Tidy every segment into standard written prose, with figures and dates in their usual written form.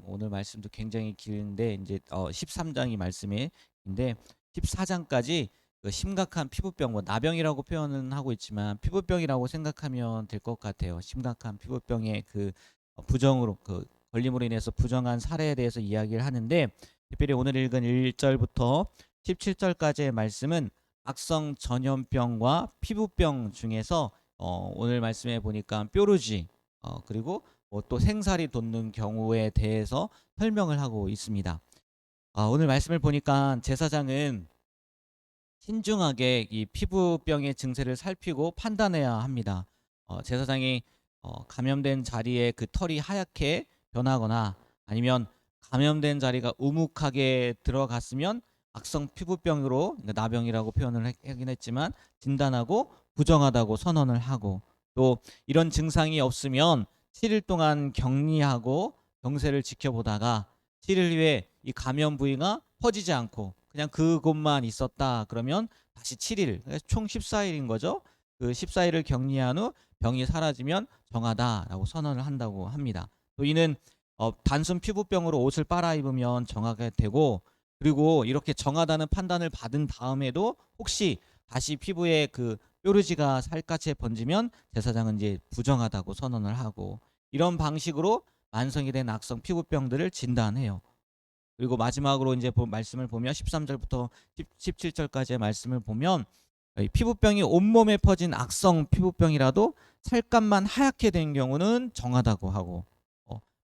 오늘 말씀도 굉장히 긴데 이제 13장이 말씀인데 14장까지 그 심각한 피부병, 뭐 나병이라고 표현은 하고 있지만 피부병이라고 생각하면 될 것 같아요. 심각한 피부병의 그 부정으로 그 걸림으로 인해서 부정한 사례에 대해서 이야기를 하는데, 특별히 오늘 읽은 1절부터 17절까지의 말씀은 악성 전염병과 피부병 중에서 오늘 말씀해 보니까 뾰루지, 그리고 또 생살이 돋는 경우에 대해서 설명을 하고 있습니다. 오늘 말씀을 보니까 제사장은 신중하게 이 피부병의 증세를 살피고 판단해야 합니다. 제사장이 감염된 자리에 그 털이 하얗게 변하거나, 아니면 감염된 자리가 우묵하게 들어갔으면 악성 피부병으로, 그러니까 나병이라고 표현을 하긴 했지만, 진단하고 부정하다고 선언을 하고, 또 이런 증상이 없으면 7일 동안 격리하고 병세를 지켜보다가 7일 후에 이 감염 부위가 퍼지지 않고 그냥 그곳만 있었다 그러면 다시 7일, 총 14일인 거죠. 그 14일을 격리한 후 병이 사라지면 정하다라고 선언을 한다고 합니다. 또 이는 단순 피부병으로 옷을 빨아입으면 정하게 되고, 그리고 이렇게 정하다는 판단을 받은 다음에도 혹시 다시 피부에 그 뾰루지가 살갗에 번지면 제사장은 이제 부정하다고 선언을 하고, 이런 방식으로 만성이 된 악성 피부병들을 진단해요. 그리고 마지막으로 이제 말씀을 보면 13절부터 17절까지의 말씀을 보면, 피부병이 온몸에 퍼진 악성 피부병이라도 살갗만 하얗게 된 경우는 정하다고 하고,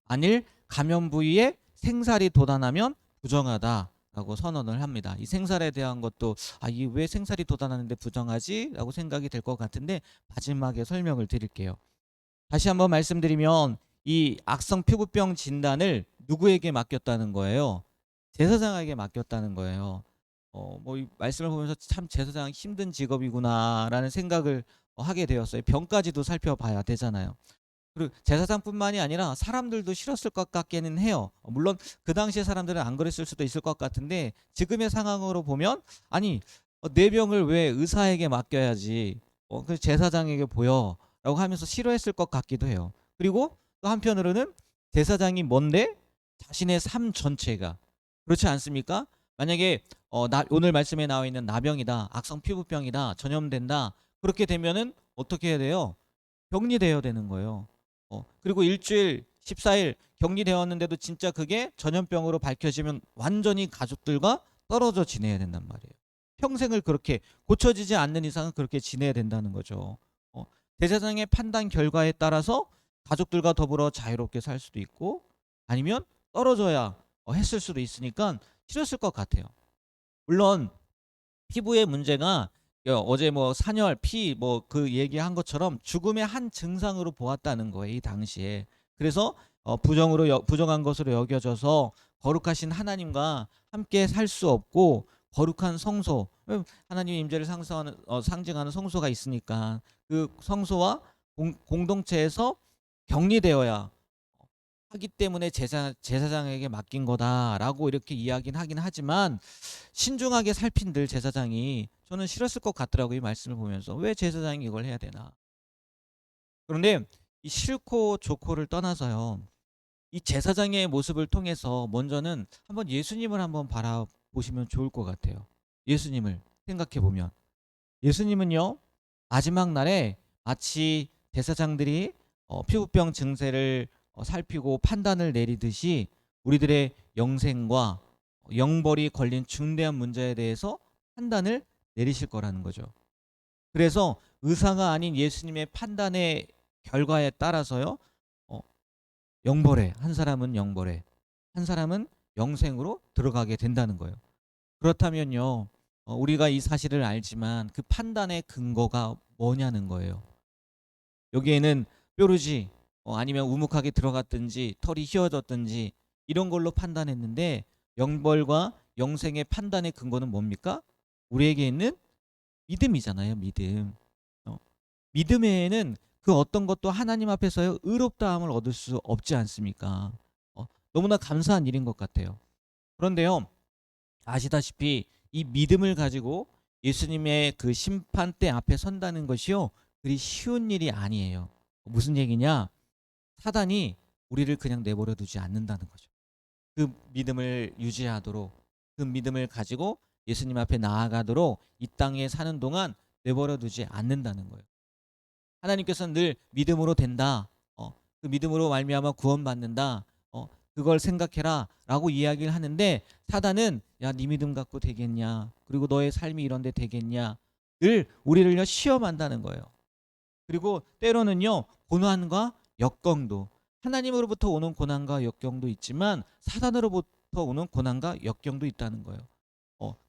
만일 감염 부위에 생살이 돋아나면 부정하다라고 선언을 합니다. 이 생살에 대한 것도 이 왜 생살이 돋아나는데 부정하지? 라고 생각이 될 것 같은데, 마지막에 설명을 드릴게요. 다시 한번 말씀드리면 이 악성 피부병 진단을 누구에게 맡겼다는 거예요? 제사장에게 맡겼다는 거예요. 이 말씀을 보면서 참 제사장 힘든 직업이구나라는 생각을 하게 되었어요. 병까지도 살펴봐야 되잖아요. 그리고 제사장뿐만이 아니라 사람들도 싫었을 것 같기는 해요. 물론 그 당시에 사람들은 안 그랬을 수도 있을 것 같은데, 지금의 상황으로 보면 아니, 내 병을 왜 의사에게 맡겨야지, 그 제사장에게 보여라고 하면서 싫어했을 것 같기도 해요. 그리고 또 한편으로는 제사장이 뭔데 자신의 삶 전체가, 그렇지 않습니까? 만약에 오늘 말씀에 나와 있는 나병이다, 악성 피부병이다, 전염된다, 그렇게 되면은 어떻게 해야 돼요? 격리되어야 되는 거예요. 그리고 일주일 14일 격리되었는데도 진짜 그게 전염병으로 밝혀지면 완전히 가족들과 떨어져 지내야 된단 말이에요. 평생을 그렇게, 고쳐지지 않는 이상은 그렇게 지내야 된다는 거죠. 대제사장의 판단 결과에 따라서 가족들과 더불어 자유롭게 살 수도 있고, 아니면 떨어져야 했을 수도 있으니까 싫었을 것 같아요. 물론 피부의 문제가 어제 뭐 산열, 피 뭐 그 얘기한 것처럼 죽음의 한 증상으로 보았다는 거예요, 이 당시에. 그래서 부정한 것으로 여겨져서 거룩하신 하나님과 함께 살 수 없고, 거룩한 성소, 하나님의 임재를 상징하는 성소가 있으니까 그 성소와 공동체에서 격리되어야 하기 때문에 제사장에게 맡긴 거다라고 이렇게 이야기는 하긴 하지만, 신중하게 살핀들 제사장이 저는 싫었을 것 같더라고요. 이 말씀을 보면서 왜 제사장이 이걸 해야 되나. 그런데 이 싫고 좋고를 떠나서요, 이 제사장의 모습을 통해서 먼저는 한번 예수님을 한번 바라보시면 좋을 것 같아요. 예수님을 생각해 보면, 예수님은요 마지막 날에 마치 제사장들이 피부병 증세를 살피고 판단을 내리듯이 우리들의 영생과 영벌이 걸린 중대한 문제에 대해서 판단을 내리실 거라는 거죠. 그래서 의사가 아닌 예수님의 판단의 결과에 따라서요, 어, 영벌에, 한 사람은 영벌에, 한 사람은 영생으로 들어가게 된다는 거예요. 그렇다면요, 우리가 이 사실을 알지만 그 판단의 근거가 뭐냐는 거예요. 여기에는 뾰루지, 아니면 우묵하게 들어갔든지 털이 휘어졌든지 이런 걸로 판단했는데, 영벌과 영생의 판단의 근거는 뭡니까? 우리에게 있는 믿음이잖아요. 믿음. 어, 믿음에는 그 어떤 것도 하나님 앞에서의 의롭다함을 얻을 수 없지 않습니까? 너무나 감사한 일인 것 같아요. 그런데요, 아시다시피 이 믿음을 가지고 예수님의 그 심판대 앞에 선다는 것이요, 그리 쉬운 일이 아니에요. 무슨 얘기냐? 사단이 우리를 그냥 내버려 두지 않는다는 거죠. 그 믿음을 유지하도록, 그 믿음을 가지고 예수님 앞에 나아가도록 이 땅에 사는 동안 내버려 두지 않는다는 거예요. 하나님께서는 늘 믿음으로 된다. 그 믿음으로 말미암아 구원받는다. 그걸 생각해라라고 이야기를 하는데, 사단은 야, 네 믿음 갖고 되겠냐? 그리고 너의 삶이 이런 데 되겠냐? 늘 우리를요 시험한다는 거예요. 그리고 때로는요 고난과 역경도, 하나님으로부터 오는 고난과 역경도 있지만 사단으로부터 오는 고난과 역경도 있다는 거예요.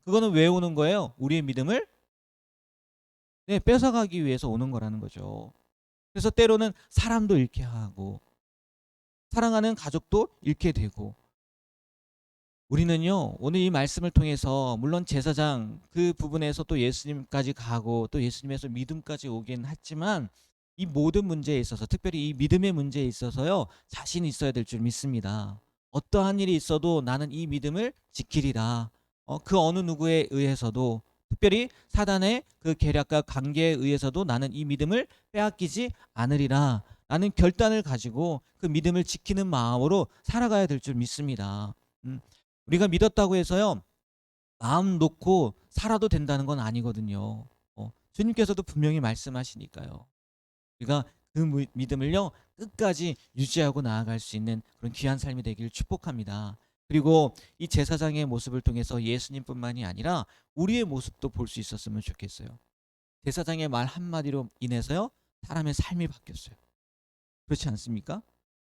그거는 왜 오는 거예요? 우리의 믿음을 뺏어가기 위해서 오는 거라는 거죠. 그래서 때로는 사람도 잃게 하고 사랑하는 가족도 잃게 되고, 우리는요 오늘 이 말씀을 통해서 물론 제사장 그 부분에서 또 예수님까지 가고 또 예수님에서 믿음까지 오긴 했지만, 이 모든 문제에 있어서 특별히 이 믿음의 문제에 있어서요 자신이 있어야 될 줄 믿습니다. 어떠한 일이 있어도 나는 이 믿음을 지키리라. 그 어느 누구에 의해서도, 특별히 사단의 그 계략과 관계에 의해서도 나는 이 믿음을 빼앗기지 않으리라 라는 결단을 가지고 그 믿음을 지키는 마음으로 살아가야 될 줄 믿습니다. 음, 우리가 믿었다고 해서요 마음 놓고 살아도 된다는 건 아니거든요. 주님께서도 분명히 말씀하시니까요. 우리가 그 믿음을요 끝까지 유지하고 나아갈 수 있는 그런 귀한 삶이 되길 축복합니다. 그리고 이 제사장의 모습을 통해서 예수님뿐만이 아니라 우리의 모습도 볼 수 있었으면 좋겠어요. 제사장의 말 한마디로 인해서요 사람의 삶이 바뀌었어요. 그렇지 않습니까?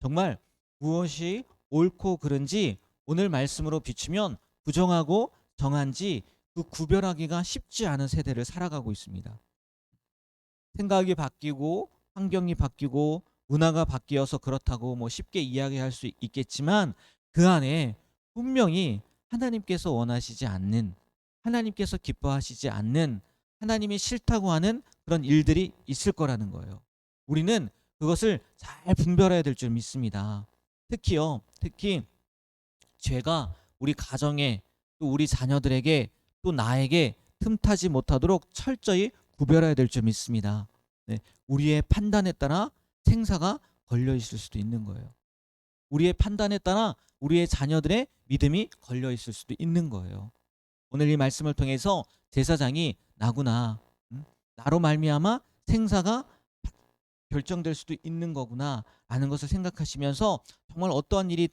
정말 무엇이 옳고 그른지 오늘 말씀으로 비추면 부정하고 정한지 그 구별하기가 쉽지 않은 세대를 살아가고 있습니다. 생각이 바뀌고 환경이 바뀌고 문화가 바뀌어서 그렇다고 뭐 쉽게 이야기할 수 있겠지만, 그 안에 분명히 하나님께서 원하시지 않는, 하나님께서 기뻐하시지 않는, 하나님이 싫다고 하는 그런 일들이 있을 거라는 거예요. 우리는 그것을 잘 분별해야 될 줄 믿습니다. 특히 죄가 우리 가정에, 또 우리 자녀들에게, 또 나에게 틈타지 못하도록 철저히 구별해야 될 줄 믿습니다. 네, 우리의 판단에 따라 생사가 걸려 있을 수도 있는 거예요. 우리의 판단에 따라 우리의 자녀들의 믿음이 걸려 있을 수도 있는 거예요. 오늘 이 말씀을 통해서 제사장이 나구나, 나로 말미암아 생사가 결정될 수도 있는 거구나 라는 것을 생각하시면서, 정말 어떠한 일이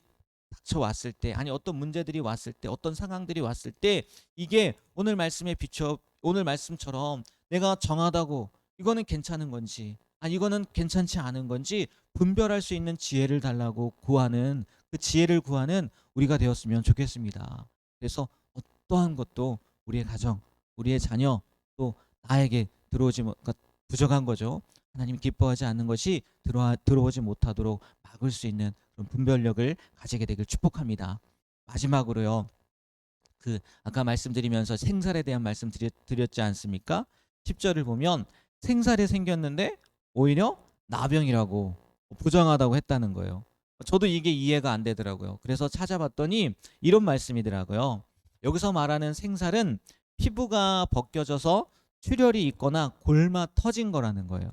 닥쳐왔을 때, 아니 어떤 문제들이 왔을 때, 어떤 상황들이 왔을 때 이게 오늘 말씀에 비춰, 오늘 말씀처럼 내가 정하다고 이거는 괜찮은 건지, 아니 이거는 괜찮지 않은 건지 분별할 수 있는 지혜를 달라고 구하는, 그 지혜를 구하는 우리가 되었으면 좋겠습니다. 그래서 어떠한 것도 우리의 가정, 우리의 자녀, 또 나에게 들어오지 못, 그러니까 부정한 거죠. 하나님 기뻐하지 않는 것이 들어오지 못하도록 막을 수 있는 그런 분별력을 가지게 되길 축복합니다. 마지막으로요. 그 아까 말씀드리면서 생살에 대한 말씀 드렸지 않습니까? 10절을 보면 생살이 생겼는데 오히려 나병이라고 부정하다고 했다는 거예요. 저도 이게 이해가 안 되더라고요. 그래서 찾아봤더니 이런 말씀이더라고요. 여기서 말하는 생살은 피부가 벗겨져서 출혈이 있거나 골마 터진 거라는 거예요.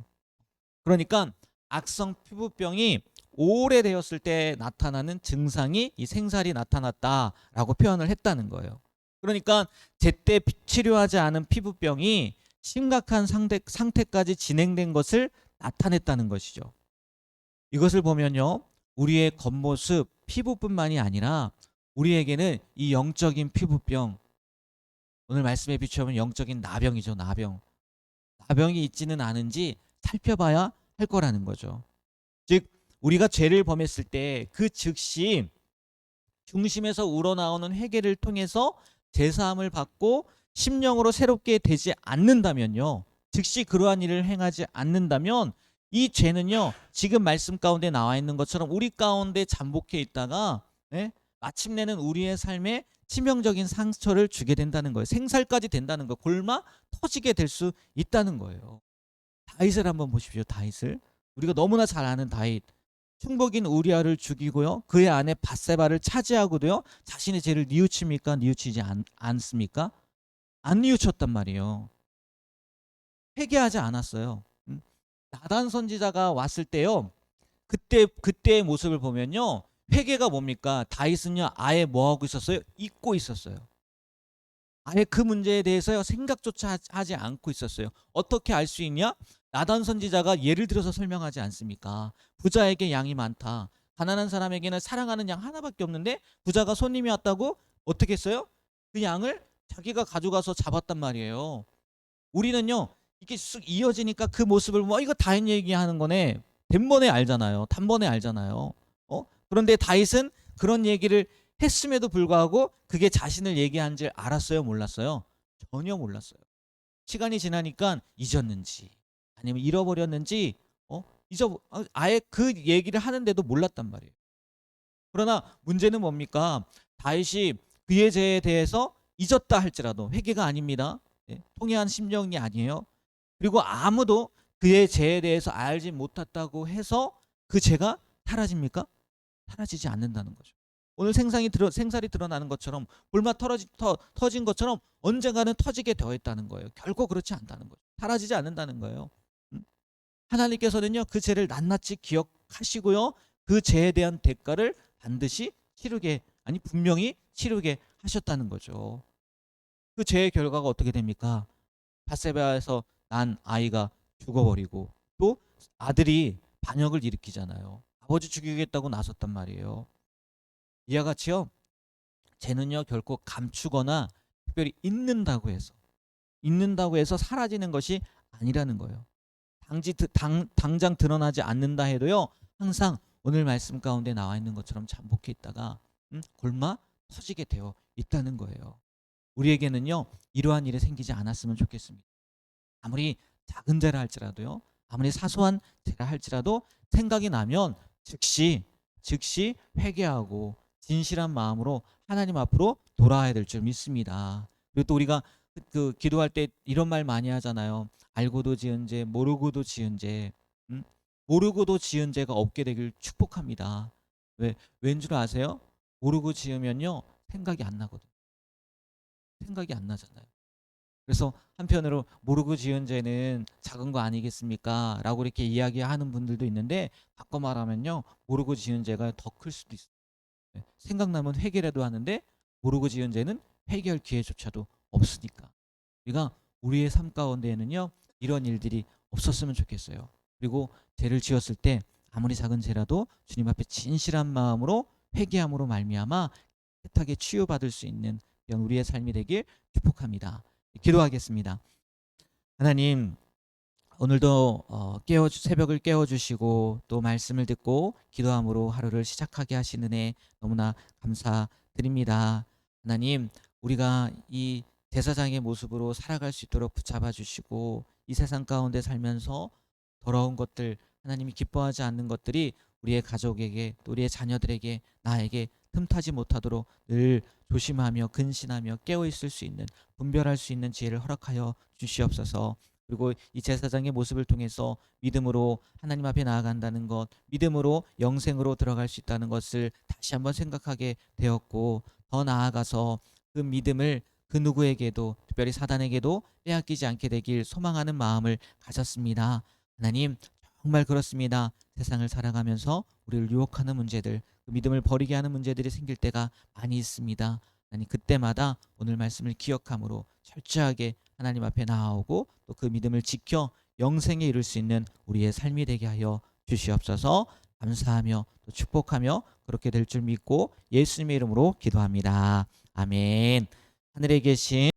그러니까 악성 피부병이 오래되었을 때 나타나는 증상이 이 생살이 나타났다라고 표현을 했다는 거예요. 그러니까 제때 치료하지 않은 피부병이 심각한 상태까지 진행된 것을 나타냈다는 것이죠. 이것을 보면요, 우리의 겉모습, 피부뿐만이 아니라 우리에게는 이 영적인 피부병, 오늘 말씀에 비추면 영적인 나병이죠. 나병이 있지는 않은지 살펴봐야 할 거라는 거죠. 즉 우리가 죄를 범했을 때 그 즉시 중심에서 우러나오는 회개를 통해서 제사함을 받고 심령으로 새롭게 되지 않는다면요, 즉시 그러한 일을 행하지 않는다면 이 죄는요 지금 말씀 가운데 나와 있는 것처럼 우리 가운데 잠복해 있다가 마침내는 우리의 삶에 치명적인 상처를 주게 된다는 거예요. 생살까지 된다는 거예요. 골마 터지게 될 수 있다는 거예요. 다윗을 한번 보십시오. 다윗을, 우리가 너무나 잘 아는 다윗, 충복인 우리아를 죽이고요, 그의 아내 밧세바를 차지하고도요 자신의 죄를 뉘우칩니까? 뉘우치지 않습니까? 안 뉘우쳤단 말이에요. 회개하지 않았어요. 나단 선지자가 왔을 때요, 그때의 모습을 보면요 회개가 뭡니까? 다윗은요 아예 뭐 하고 있었어요? 잊고 있었어요. 아예 그 문제에 대해서 생각조차 하지 않고 있었어요. 어떻게 알 수 있냐? 나단 선지자가 예를 들어서 설명하지 않습니까? 부자에게 양이 많다. 가난한 사람에게는 사랑하는 양 하나밖에 없는데 부자가 손님이 왔다고 어떻게 했어요? 그 양을 자기가 가져가서 잡았단 말이에요. 우리는요 이게 쑥 이어지니까 그 모습을 뭐 이거 다윗 얘기하는 거네. 단번에 알잖아요. 단번에 알잖아요. 그런데 다윗은 그런 얘기를 했음에도 불구하고 그게 자신을 얘기한 줄 알았어요? 몰랐어요? 전혀 몰랐어요. 시간이 지나니까 잊었는지 아니면 잃어버렸는지 아예 그 얘기를 하는데도 몰랐단 말이에요. 그러나 문제는 뭡니까? 다윗이 그의 죄에 대해서 잊었다 할지라도 회개가 아닙니다. 통회한 심정이 아니에요. 그리고 아무도 그의 죄에 대해서 알지 못했다고 해서 그 죄가 사라집니까? 사라지지 않는다는 거죠. 오늘 생살이 드러나는 것처럼 볼맛 터진 것처럼 언젠가는 터지게 되어 있다는 거예요. 결코 그렇지 않다는 거죠. 사라지지 않는다는 거예요. 하나님께서는요 그 죄를 낱낱이 기억하시고요 그 죄에 대한 대가를 반드시 치르게 분명히 치르게 하셨다는 거죠. 그 죄의 결과가 어떻게 됩니까? 밧세바에서 난 아이가 죽어버리고 또 아들이 반역을 일으키잖아요. 아버지 죽이겠다고 나섰단 말이에요. 이와 같이요. 죄는요 결코 감추거나 특별히 잊는다고 해서 사라지는 것이 아니라는 거예요. 당장 드러나지 않는다 해도요 항상 오늘 말씀 가운데 나와 있는 것처럼 잠복해 있다가 골마 터지게 되어 있다는 거예요. 우리에게는요 이러한 일이 생기지 않았으면 좋겠습니다. 아무리 작은 죄라 할지라도요 아무리 사소한 죄라 할지라도 생각이 나면 즉시 회개하고 진실한 마음으로 하나님 앞으로 돌아와야 될 줄 믿습니다. 그리고 또 우리가 기도할 때 이런 말 많이 하잖아요. 알고도 지은 죄, 모르고도 지은 죄. 모르고도 지은 죄가 없게 되길 축복합니다. 왠 줄 아세요? 모르고 지으면요 생각이 안 나거든요. 생각이 안 나잖아요. 그래서 한편으로 모르고 지은 죄는 작은 거 아니겠습니까? 라고 이렇게 이야기하는 분들도 있는데 바꿔 말하면요 모르고 지은 죄가 더 클 수도 있어요. 생각나면 회개라도 하는데 모르고 지은 죄는 회개할 기회조차도 없으니까 우리가 우리의 삶 가운데에는요 이런 일들이 없었으면 좋겠어요. 그리고 죄를 지었을 때 아무리 작은 죄라도 주님 앞에 진실한 마음으로 회개함으로 말미암아 깨끗하게 치유받을 수 있는 이런 우리의 삶이 되길 축복합니다. 기도하겠습니다. 하나님 오늘도 새벽을 깨워주시고 또 말씀을 듣고 기도함으로 하루를 시작하게 하시는 애 너무나 감사드립니다. 하나님 우리가 이 제사장의 모습으로 살아갈 수 있도록 붙잡아 주시고 이 세상 가운데 살면서 더러운 것들 하나님이 기뻐하지 않는 것들이 우리의 가족에게 또 우리의 자녀들에게 나에게 틈타지 못하도록 늘 조심하며 근신하며 깨어있을 수 있는 분별할 수 있는 지혜를 허락하여 주시옵소서. 그리고 이 제사장의 모습을 통해서 믿음으로 하나님 앞에 나아간다는 것, 믿음으로 영생으로 들어갈 수 있다는 것을 다시 한번 생각하게 되었고 더 나아가서 그 믿음을 그 누구에게도 특별히 사단에게도 빼앗기지 않게 되길 소망하는 마음을 가졌습니다. 하나님 정말 그렇습니다. 세상을 살아가면서 우리를 유혹하는 문제들, 그 믿음을 버리게 하는 문제들이 생길 때가 많이 있습니다. 하나님 그때마다 오늘 말씀을 기억함으로 철저하게 하나님 앞에 나아오고 또 그 믿음을 지켜 영생에 이룰 수 있는 우리의 삶이 되게 하여 주시옵소서. 감사하며 또 축복하며 그렇게 될 줄 믿고 예수님의 이름으로 기도합니다. 아멘. 하늘에 계신